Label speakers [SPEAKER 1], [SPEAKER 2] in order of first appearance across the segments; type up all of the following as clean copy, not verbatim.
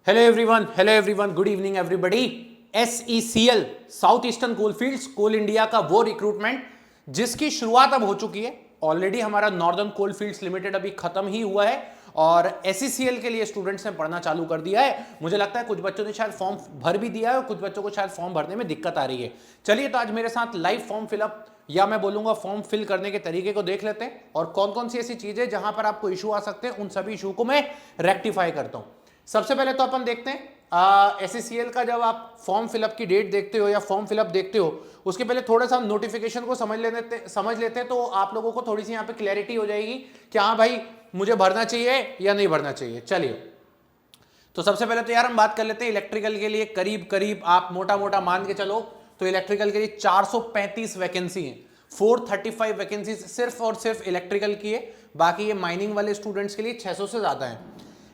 [SPEAKER 1] Hello everyone, good evening everybody. SECL south eastern coalfields coal India का वो recruitment जिसकी शुरुआत अब हो चुकी है। ऑलरेडी हमारा नॉर्दर्न कोलफील्ड्स लिमिटेड अभी खत्म ही हुआ है और SECL के लिए स्टूडेंट्स ने पढ़ना चालू कर दिया है। मुझे लगता है कुछ बच्चों ने शायद फॉर्म भर भी दिया है और कुछ बच्चों को शायद फॉर्म भरने में दिक्कत आ रही है। चलिए तो आज मेरे साथ लाइव फॉर्म फिलअप या मैं बोलूंगा फॉर्म फिल करने के तरीके को देख लेते हैं और कौन कौन सी ऐसी चीजें जहां पर आपको इशू आ सकते हैं उन सभी इशू को मैं रेक्टिफाई करता हूं। सबसे पहले तो अपन देखते हैं SECL का जब आप फॉर्म फिलअप की डेट देखते हो या फॉर्म फिलअप देखते हो उसके पहले थोड़ा सा नोटिफिकेशन को समझ लेते हैं तो आप लोगों को थोड़ी सी यहाँ पे क्लैरिटी हो जाएगी कि हाँ भाई मुझे भरना चाहिए या नहीं भरना चाहिए। चलिए तो सबसे पहले तो यार हम बात कर लेते हैं इलेक्ट्रिकल के लिए। करीब करीब आप मोटा मोटा मान के चलो तो इलेक्ट्रिकल के लिए 435 वैकेंसी है। 435 वैकेंसी सिर्फ और सिर्फ इलेक्ट्रिकल की है। बाकी ये माइनिंग वाले स्टूडेंट्स के लिए 600 से ज्यादा है।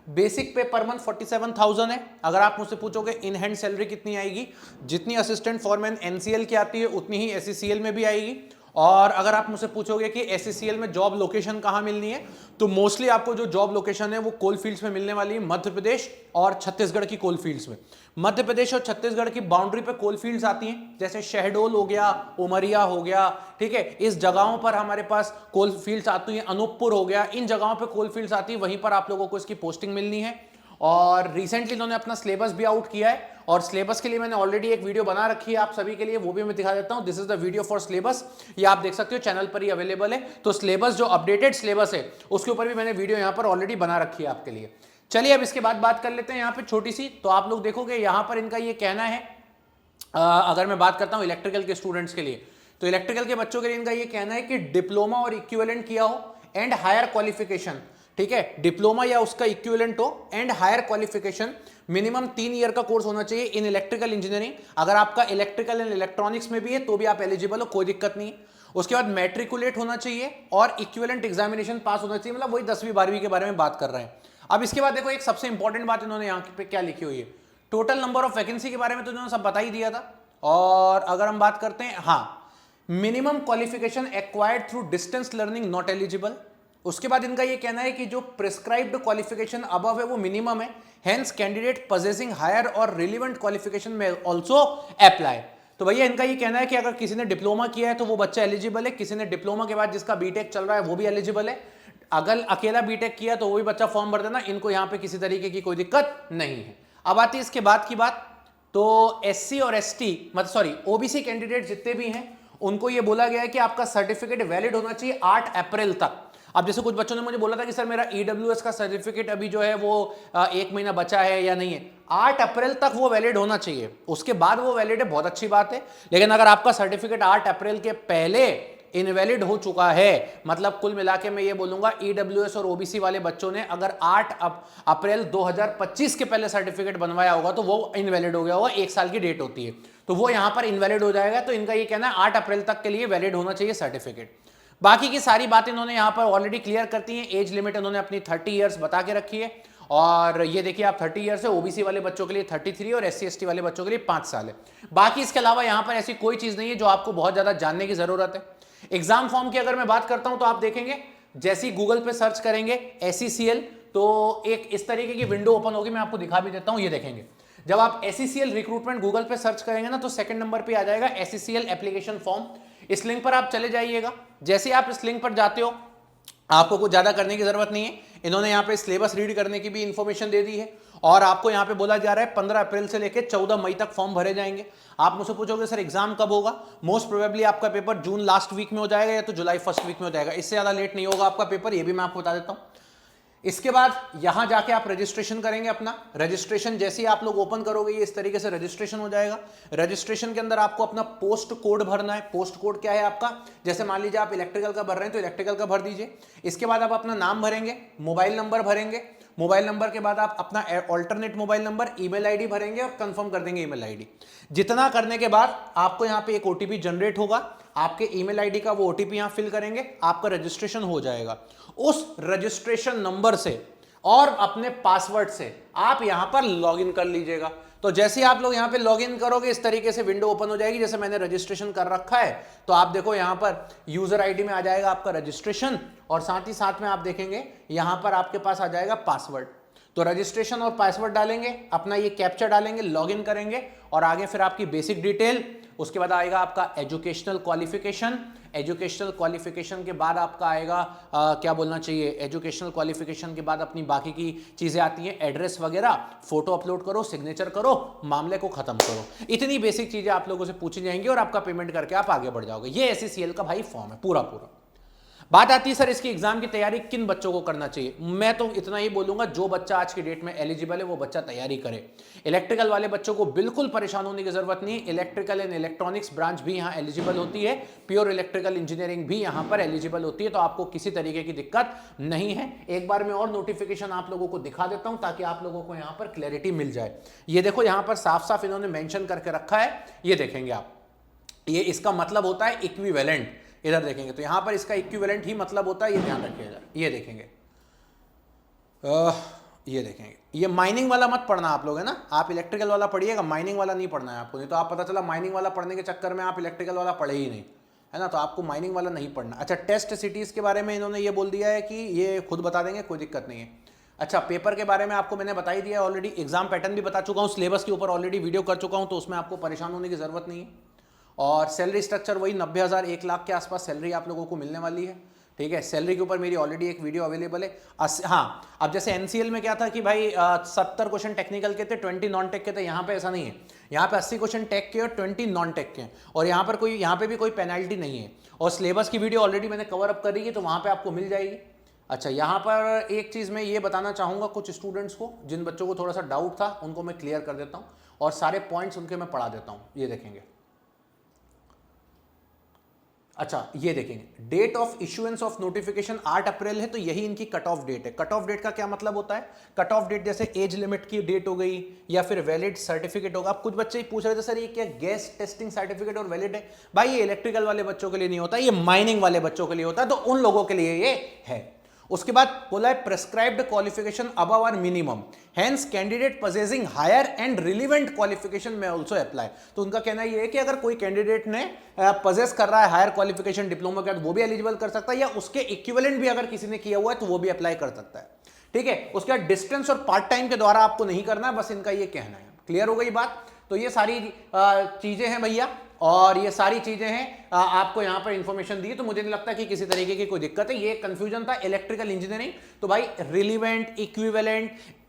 [SPEAKER 1] बेसिक पे पर मंथ 47,000 है। अगर आप मुझसे पूछोगे इन हैंड सैलरी कितनी आएगी, जितनी असिस्टेंट फॉरमैन NCL की आती है उतनी ही SECL में भी आएगी। और अगर आप मुझसे पूछोगे कि SECL में जॉब लोकेशन कहाँ मिलनी है तो मोस्टली आपको जो जॉब लोकेशन है वो कोल फील्ड्स में मिलने वाली है, मध्य प्रदेश और छत्तीसगढ़ की कोल फील्ड्स में। मध्य प्रदेश और छत्तीसगढ़ की बाउंड्री पे कोल फील्ड्स आती हैं, जैसे शहडोल हो गया, उमरिया हो गया, ठीक है। इस जगहों पर हमारे पास कोल फील्ड्स आती हैं, अनूपपुर हो गया, इन जगहों पे कोल फील्ड्स आती है, वहीं पर आप लोगों को इसकी पोस्टिंग मिलनी है। और रिसेंटली इन्होंने अपना सिलेबस भी आउट किया है और सिलेबस के लिए मैंने ऑलरेडी एक वीडियो बना रखी है आप सभी के लिए, वो भी मैं दिखा देता हूं। This is the video for syllabus, ये आप देख सकते हो चैनल पर ही अवेलेबल है। तो सिलेबस जो अपडेटेड सिलेबस है उसके ऊपर भी मैंने वीडियो यहां पर ऑलरेडी बना रखी है आपके लिए। चलिए अब इसके बाद बात कर लेते हैं यहाँ पे छोटी सी। तो आप लोग देखोगे यहां पर इनका ये कहना है, अगर मैं बात करता हूं इलेक्ट्रिकल के स्टूडेंट्स के लिए, तो इलेक्ट्रिकल के बच्चों के लिए इनका ये कहना है कि डिप्लोमा और इक्विवेलेंट किया हो एंड हायर क्वालिफिकेशन, ठीक है। डिप्लोमा या उसका इक्विवेलेंट हो and higher qualification, minimum 3 year का कोर्स होना चाहिए इन इलेक्ट्रिकल इंजीनियरिंग। अगर आपका इलेक्ट्रिकल एंड इलेक्ट्रॉनिक्स में भी है तो भी आप एलिजिबल हो, कोई दिक्कत नहीं है। उसके बाद मैट्रिकुलेट होना चाहिए और इक्विवेलेंट एग्जामिनेशन पास होना चाहिए, मतलब वही 10वीं 12वीं के बारे में बात कर रहे हैं। अब इसके बाद देखो एक सबसे इंपॉर्टेंट बात इन्होंने यहाँ पे क्या लिखी हुई है, टोटल नंबर ऑफ वैकेंसी के बारे में तो इन्होंने सब बता ही दिया था। और अगर हम बात करते हैं, हाँ, minimum qualification acquired through distance learning not eligible. उसके बाद इनका ये कहना है कि जो प्रिस्क्राइब्ड क्वालिफिकेशन अबव है वो मिनिमम है, हेंस कैंडिडेट पोजेसिंग हायर और रिलेवेंट क्वालिफिकेशन में ऑल्सो अप्लाई। तो भैया इनका ये कहना है कि अगर किसी ने डिप्लोमा किया है तो वो बच्चा एलिजिबल है, किसी ने डिप्लोमा के बाद जिसका बीटेक चल रहा है वो भी एलिजिबल है, अगर अकेला बीटेक किया तो वो भी बच्चा फॉर्म भर देना, इनको यहाँ पे किसी तरीके की कोई दिक्कत नहीं है। अब आती है इसके बाद की बात, तो SC और ST मतलब सॉरी OBC कैंडिडेट जितने भी हैं उनको ये बोला गया है कि आपका सर्टिफिकेट वैलिड होना चाहिए 8 अप्रैल तक। अब जैसे कुछ बच्चों ने मुझे बोला था कि सर मेरा EWS का सर्टिफिकेट अभी जो है वो 1 महीना बचा है या नहीं है, 8 अप्रैल तक वो वैलिड होना चाहिए। उसके बाद वो वैलिड है, बहुत अच्छी बात है। लेकिन अगर आपका सर्टिफिकेट 8 अप्रैल के पहले इनवैलिड हो चुका है, मतलब कुल मिला के मैं ये बोलूंगा EWS और OBC वाले बच्चों ने अगर 8 अप्रैल 2025 के पहले सर्टिफिकेट बनवाया होगा तो वो इनवैलिड हो गया होगा, 1 साल की डेट होती है तो वो यहां पर इनवैलिड हो जाएगा। तो इनका ये कहना है 8 अप्रैल तक के लिए वैलिड होना चाहिए सर्टिफिकेट। बाकी की सारी बातें इन्होंने यहां पर ऑलरेडी क्लियर करती हैं। एज लिमिट इन्होंने अपनी 30 ईयर्स बता के रखी है और ये देखिए आप 30 ईयर्स है, OBC वाले बच्चों के लिए 33 और SC ST वाले बच्चों के लिए 5 साल है। बाकी इसके अलावा यहां पर ऐसी कोई चीज नहीं है जो आपको बहुत ज्यादा जानने की जरूरत है। एग्जाम फॉर्म की अगर मैं बात करता हूं तो आप देखेंगे जैसे ही गूगल पे सर्च करेंगे SECL तो एक इस तरीके की विंडो ओपन होगी, मैं आपको दिखा भी देता हूं। ये देखेंगे जब आप SECL रिक्रूटमेंट गूगल पे सर्च करेंगे ना तो सेकंड नंबर पे आ जाएगा SECL एप्लीकेशन फॉर्म। इस लिंक पर आप चले जाइएगा। जैसे आप इस लिंक पर जाते हो आपको कुछ ज्यादा करने की जरूरत नहीं है। इन्होंने यहाँ पे सिलेबस रीड करने की भी इंफॉर्मेशन दे दी है और आपको यहाँ पे बोला जा रहा है 15 अप्रैल से लेकर 14 मई तक फॉर्म भरे जाएंगे। आप मुझसे पूछोगे सर एग्जाम कब होगा, मोस्ट प्रोबेबली आपका पेपर जून लास्ट वीक में हो जाएगा या तो जुलाई फर्स्ट वीक में हो जाएगा, इससे ज्यादा लेट नहीं होगा आपका पेपर, ये भी मैं आपको बता देता हूँ। इसके बाद यहां जाके आप रजिस्ट्रेशन करेंगे अपना। रजिस्ट्रेशन जैसे ही आप लोग ओपन करोगे ये इस तरीके से रजिस्ट्रेशन हो जाएगा। रजिस्ट्रेशन के अंदर आपको अपना पोस्ट कोड भरना है। पोस्ट कोड क्या है आपका, जैसे मान लीजिए आप इलेक्ट्रिकल का भर रहे हैं तो इलेक्ट्रिकल का भर दीजिए। इसके बाद आप अपना नाम भरेंगे, मोबाइल नंबर भरेंगे, मोबाइल नंबर के बाद आप अपना alternate mobile number, email ID भरेंगे और कंफर्म कर देंगे ईमेल आईडी। जितना करने के बाद आपको यहाँ पे एक ओटीपी जनरेट होगा, आपके ईमेल आईडी का वो ओटीपी यहाँ फिल करेंगे, आपका रजिस्ट्रेशन हो जाएगा। उस रजिस्ट्रेशन नंबर से और अपने पासवर्ड से आप यहां पर लॉगिन कर लीजिएगा। तो जैसे आप लोग यहां पे लॉगिन करोगे इस तरीके से विंडो ओपन हो जाएगी। जैसे मैंने रजिस्ट्रेशन कर रखा है तो आप देखो यहां पर यूजर आईडी में आ जाएगा आपका रजिस्ट्रेशन और साथ ही साथ में आप देखेंगे यहां पर आपके पास आ जाएगा पासवर्ड। तो रजिस्ट्रेशन और पासवर्ड डालेंगे, अपना ये कैप्चा डालेंगे, लॉगिन करेंगे और आगे फिर आपकी बेसिक डिटेल, उसके बाद आएगा आपका एजुकेशनल क्वालिफिकेशन। एजुकेशनल क्वालिफिकेशन के बाद आपका आएगा क्या बोलना चाहिए, एजुकेशनल क्वालिफिकेशन के बाद अपनी बाकी की चीजें आती हैं, एड्रेस वगैरह, फोटो अपलोड करो, सिग्नेचर करो, मामले को खत्म करो। इतनी बेसिक चीजें आप लोगों से पूछी जाएंगी और आपका पेमेंट करके आप आगे बढ़ जाओगे। ये SECL का भाई फॉर्म है पूरा पूरा। बात आती है सर इसकी एग्जाम की तैयारी किन बच्चों को करना चाहिए। मैं तो इतना ही बोलूंगा, जो बच्चा आज की डेट में एलिजिबल है वो बच्चा तैयारी करे। इलेक्ट्रिकल वाले बच्चों को बिल्कुल परेशान होने की जरूरत नहीं। इलेक्ट्रिकल एंड इलेक्ट्रॉनिक्स ब्रांच भी यहाँ एलिजिबल होती है, प्योर इलेक्ट्रिकल इंजीनियरिंग भी यहाँ पर एलिजिबल होती है, तो आपको किसी तरीके की दिक्कत नहीं है। एक बार मैं और नोटिफिकेशन आप लोगों को दिखा देता हूँ ताकि आप लोगों को यहाँ पर क्लैरिटी मिल जाए। ये देखो यहाँ पर साफ साफ इन्होंने मेंशन करके रखा है, ये देखेंगे आप, ये इसका मतलब होता है इक्विवेलेंट। इधर देखेंगे तो यहां पर इसका इक्विवेलेंट ही मतलब होता है, ये ध्यान रखिएगा। ये देखेंगे, ये देखेंगे, ये माइनिंग वाला मत पढ़ना आप लोग, है ना। आप इलेक्ट्रिकल वाला पढ़िएगा, माइनिंग वाला नहीं पढ़ना है आपको, नहीं तो आप पता चला माइनिंग वाला पढ़ने के चक्कर में आप इलेक्ट्रिकल वाला पढ़े ही नहीं, है ना। तो आपको माइनिंग वाला नहीं पढ़ना। अच्छा, टेस्ट सिटीज के बारे में इन्होंने ये बोल दिया है कि ये खुद बता देंगे, कोई दिक्कत नहीं है। अच्छा, पेपर के बारे में आपको मैंने बता ही दिया ऑलरेडी, एग्जाम पैटर्न भी बता चुका हूँ, सिलेबस के ऊपर ऑलरेडी वीडियो कर चुका हूँ, तो उसमें आपको परेशान होने की जरूरत नहीं है। और सैलरी स्ट्रक्चर वही 90,000 1 लाख के आसपास सैलरी आप लोगों को मिलने वाली है, ठीक है। सैलरी के ऊपर मेरी ऑलरेडी एक वीडियो अवेलेबल है। हाँ, अब जैसे NCL में क्या था कि भाई 70 क्वेश्चन टेक्निकल के थे, 20 नॉन टेक के थे, यहाँ पे ऐसा नहीं है। यहाँ पे 80 क्वेश्चन टेक के और 20 नॉन टेक के, और यहाँ पे भी कोई पेनल्टी नहीं है। और सिलेबस की वीडियो ऑलरेडी मैंने कवर अप करी है, तो वहाँ पर आपको मिल जाएगी। अच्छा, यहाँ पर एक चीज़ मैं ये बताना चाहूँगा कुछ स्टूडेंट्स को, जिन बच्चों को थोड़ा सा डाउट था उनको मैं क्लियर कर देता हूँ और सारे पॉइंट्स उनके मैं पढ़ा देता हूँ। ये देखेंगे, अच्छा ये देखेंगे, date of issuance of notification 8 April है, तो यही इनकी कट ऑफ डेट है। कट ऑफ डेट का क्या मतलब होता है, कट ऑफ डेट जैसे एज लिमिट की डेट हो गई या फिर वैलिड सर्टिफिकेट होगा। अब कुछ बच्चे पूछ रहे थे सर ये क्या गैस टेस्टिंग सर्टिफिकेट और वैलिड है। भाई ये इलेक्ट्रिकल वाले बच्चों के लिए नहीं होता, ये माइनिंग वाले बच्चों के लिए होता है, तो उन लोगों के लिए ये है। उसके बाद बोला है प्रेस्क्राइब्ड क्वालिफिकेशन अबव और minimum, hence candidate possessing higher and relevant qualification में आल्सो अप्लाई। तो उनका कहना ये है कि अगर कोई कैंडिडेट ने पोजेस कर रहा है हायर क्वालिफिकेशन डिप्लोमा का, तो वो भी एलिजिबल कर सकता है, या उसके इक्विवेलेंट भी अगर किसी ने किया हुआ है तो वो भी अप्लाई कर सकता है, ठीक है। उसके बाद डिस्टेंस और पार्ट टाइम के द्वारा आपको नहीं करना है, बस इनका ये कहना है। क्लियर हो गई बात। तो ये सारी चीजें हैं भैया, और ये सारी चीजें हैं, आपको यहां पर इंफॉर्मेशन दी, तो मुझे नहीं लगता कि किसी तरीके की कोई दिक्कत है। ये कंफ्यूजन था इलेक्ट्रिकल इंजीनियरिंग, तो भाई रिलीवेंट,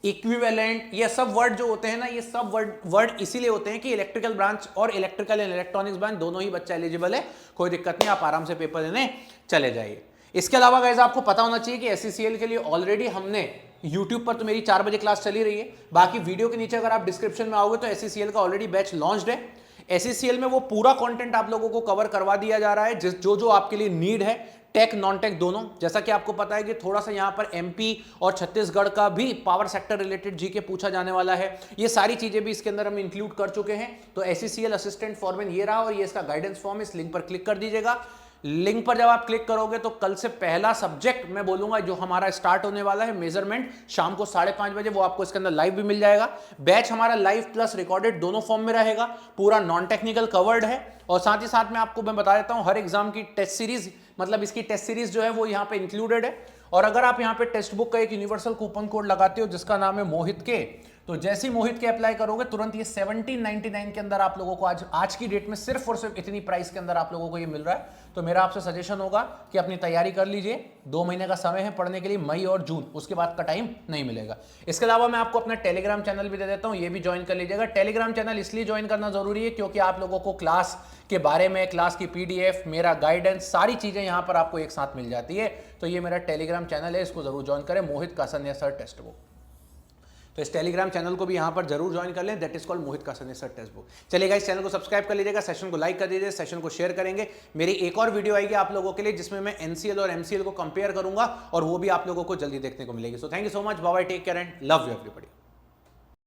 [SPEAKER 1] इक्विवेलेंट ये सब वर्ड जो होते हैं ना, ये सब वर्ड इसीलिए होते हैं कि इलेक्ट्रिकल ब्रांच और इलेक्ट्रिकल एंड इलेक्ट्रॉनिक्स ब्रांच दोनों ही बच्चा एलिजिबल है, कोई दिक्कत नहीं, आप आराम से पेपर देने चले जाइए। इसके अलावा गाइस आपको पता होना चाहिए कि SECL के लिए ऑलरेडी हमने YouTube पर तो मेरी 4 बजे क्लास चली रही है, बाकी वीडियो के नीचे अगर आप डिस्क्रिप्शन में आओगे तो SECL का ऑलरेडी बैच लॉन्च्ड है। SECL में वो पूरा कंटेंट आप लोगों को कवर करवा दिया जा रहा है, जो आपके लिए नीड है, टेक नॉन टेक दोनों। जैसा कि आपको पता है कि थोड़ा सा यहाँ पर MP और छत्तीसगढ़ का भी पावर सेक्टर रिलेटेड जीके पूछा जाने वाला है, ये सारी चीजें भी इसके अंदर हम इंक्लूड कर चुके हैं। तो SECL असिस्टेंट फॉरमैन ये रहा, और ये इसका गाइडेंस फॉर्म, इस लिंक पर क्लिक कर दीजिएगा। लिंक पर जब आप क्लिक करोगे तो कल से पहला सब्जेक्ट मैं बोलूंगा जो हमारा स्टार्ट होने वाला है, मेजरमेंट, शाम को 5:30 बजे, वो आपको इसके अंदर लाइव भी मिल जाएगा। बैच हमारा लाइव प्लस रिकॉर्डेड दोनों फॉर्म में रहेगा, पूरा नॉन टेक्निकल कवर्ड है। और साथ ही साथ में आपको मैं बता देता हूं, हर एग्जाम की टेस्ट सीरीज, मतलब इसकी टेस्ट सीरीज जो है वो यहाँ पे इंक्लूडेड है। और अगर आप यहाँ पे टेक्स्ट बुक का एक यूनिवर्सल कूपन कोड लगाते हो जिसका नाम है मोहित के, तो जैसे ही मोहित के अप्लाई करोगे तुरंत ये 1799 के अंदर आप लोगों को आज की डेट में सिर्फ और सिर्फ इतनी प्राइस के अंदर आप लोगों को ये मिल रहा है। तो मेरा आपसे सजेशन होगा कि अपनी तैयारी कर लीजिए, 2 महीने का समय है पढ़ने के लिए, मई और जून, उसके बाद का टाइम नहीं मिलेगा। इसके अलावा मैं आपको अपना टेलीग्राम चैनल भी दे देता हूं, ये भी ज्वाइन कर लीजिएगा। टेलीग्राम चैनल इसलिए ज्वाइन करना जरूरी है क्योंकि आप लोगों को क्लास के बारे में, क्लास की PDF, मेरा गाइडेंस, सारी चीजें यहां पर आपको एक साथ मिल जाती है। तो ये मेरा टेलीग्राम चैनल है, इसको जरूर ज्वाइन करें, मोहित कासनिया सर टेक्स्ट बुक। तो इस टेलीग्राम चैनल को भी यहाँ पर जरूर ज्वाइन कर लें, that is called Mohit Kasania sir text book. चलिएगा, इस चैनल को सब्सक्राइब कर लीजिएगा, सेशन को लाइक कर दीजिए, सेशन को शेयर करेंगे। मेरी एक और वीडियो आएगी आप लोगों के लिए जिसमें मैं NCL और MCL को कंपेयर करूंगा, और वो भी आप लोगों को जल्दी देखने को मिलेगी। So thank you so much, bye bye, take care and love you everybody.